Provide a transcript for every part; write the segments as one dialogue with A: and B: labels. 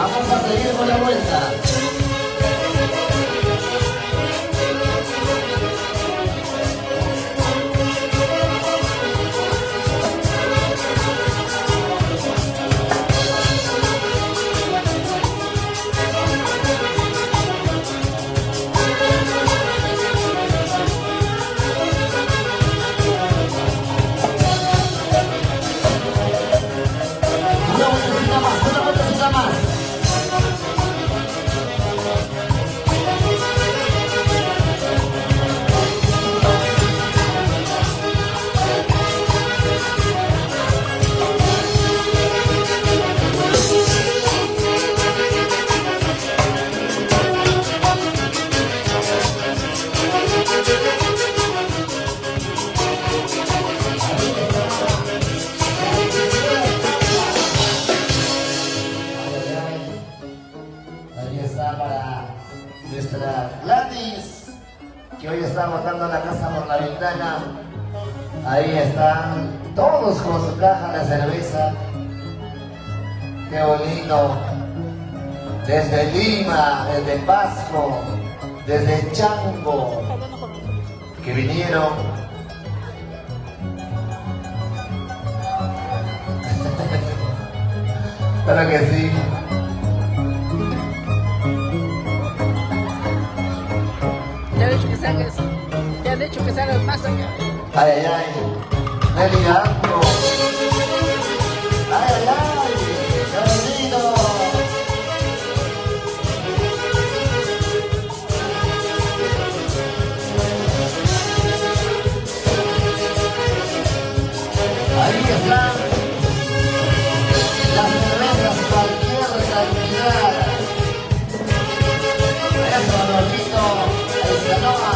A: Vamos a seguir con la vuelta. Una vueltecita más. Para nuestra Gladys, que hoy está botando la casa por la ventana. Ahí están todos con su caja de cerveza. Qué bonito. Desde Lima, desde Pasco, desde Chango, que vinieron. Claro que sí.
B: Ya han hecho que salgas más allá.
A: Ay, ay, ay. Nelly Andro. Ay, ay, ay. Qué bonito. Ahí están las cervezas, cualquier cantidad. Eso, Manolito, el Sanoa.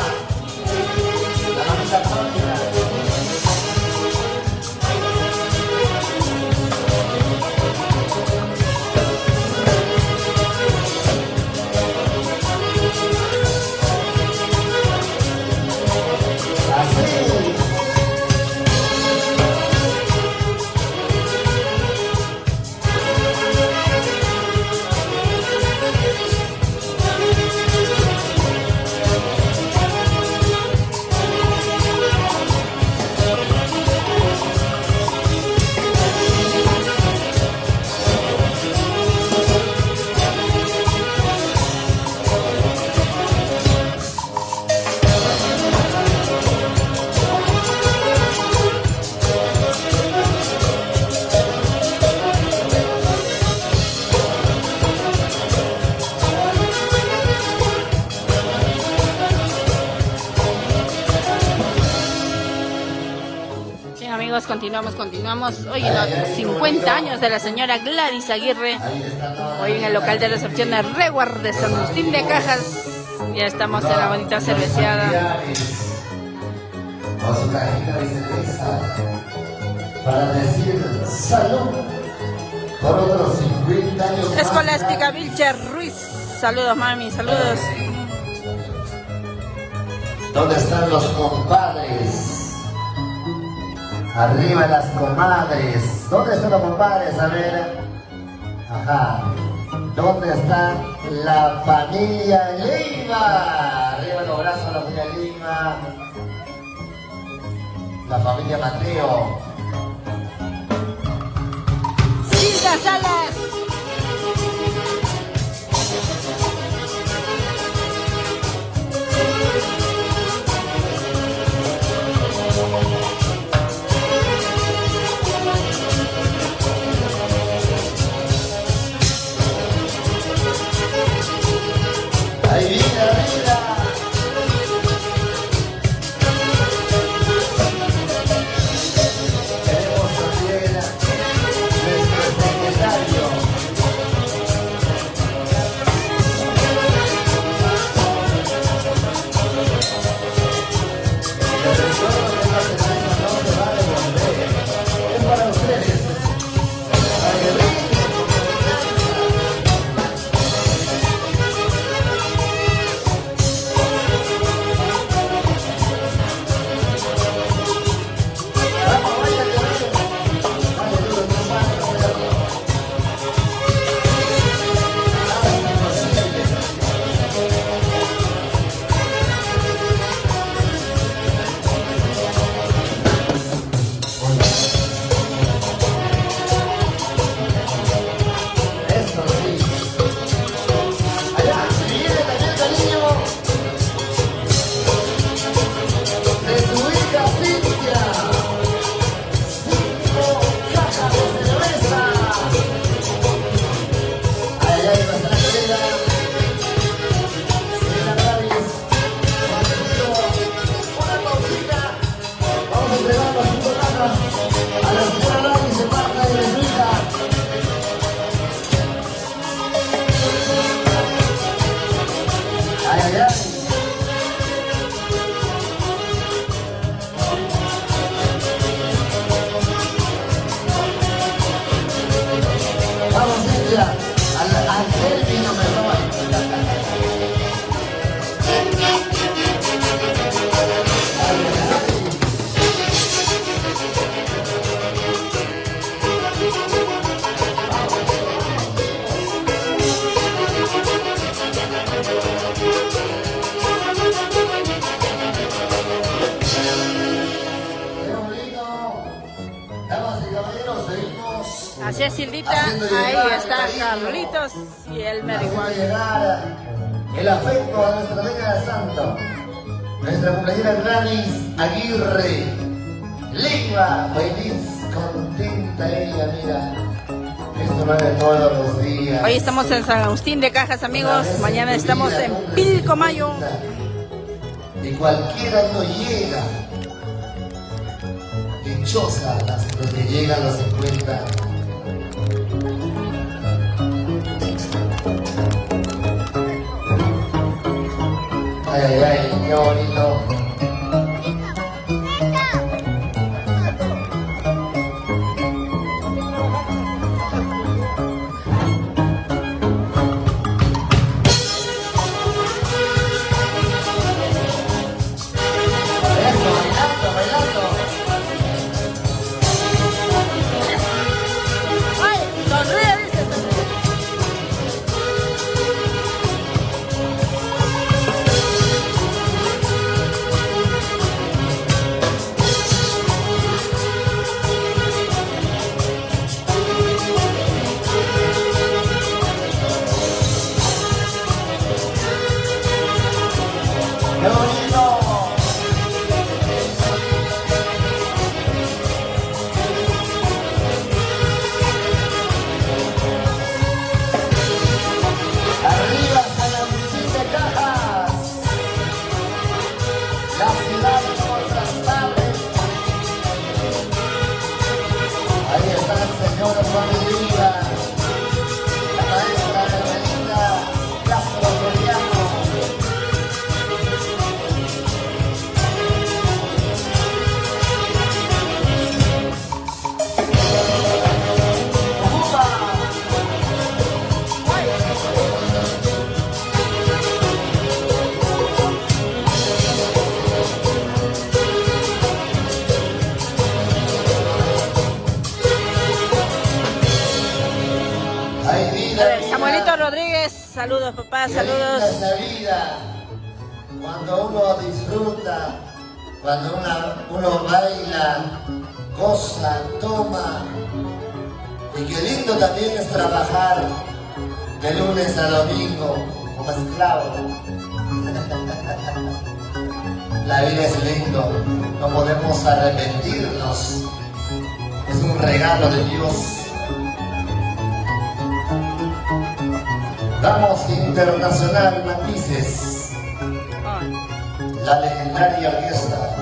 B: Continuamos. Hoy en los 50 años de la señora Gladys Aguirre. Hoy en el local de recepción de Reward de San Agustín de Cajas. Ya estamos en la bonita cerveceada.
A: Con su cajita de cerveza para decir salud por otros 50 años más.
B: Escolástica Vilcher Ruiz. Saludos, mami, saludos.
A: ¿Dónde están los compadres? Arriba las comadres. ¿Dónde están los compadres? A ver. Ajá. ¿Dónde está la familia Lima? Arriba los brazos, la familia Lima. La familia Mateo.
B: Silvia Salas.
A: Ahí viene, vida. Tenemos también nuestro secretario.
B: Así es, Cildita.
A: Haciendo
B: Ahí
A: llegar
B: está
A: el cariño,
B: Carlitos y Elmer
A: haciendo
B: igual.
A: llegar el afecto a nuestra Reina de Santo, nuestra compañera Gladys Aguirre. Leiva, feliz, contenta ella, mira. Esto no es de todos los días.
B: Hoy estamos en San Agustín de Cajas, amigos. Mañana estamos en Pilcomayo.
A: Y cualquiera no llega. Dichosa los que llegan los encuentran. Ay, ay, ay, qué bonito. Eso, bailando, bailando.
B: ¡Ay! ¡Sonríe, dice!
A: ¡Qué bonito! Arriba San Agustín de Cajas, la ciudad incontrastable. Ahí está el señor Juan Oliva, la maestra Hermelita Castro Soriano. ¡Upa! Ay,
B: A
A: vida,
B: ver,
A: vida.
B: Samuelito Rodríguez, saludos papá,
A: Qué linda
B: saludos.
A: es la vida, cuando uno disfruta, cuando uno baila, goza, toma. Y qué lindo también es trabajar de lunes a domingo como esclavo. La vida es lindo, no podemos arrepentirnos. Es un regalo de Dios. Damos Internacional Matices,
B: Ay.
A: la legendaria orquesta.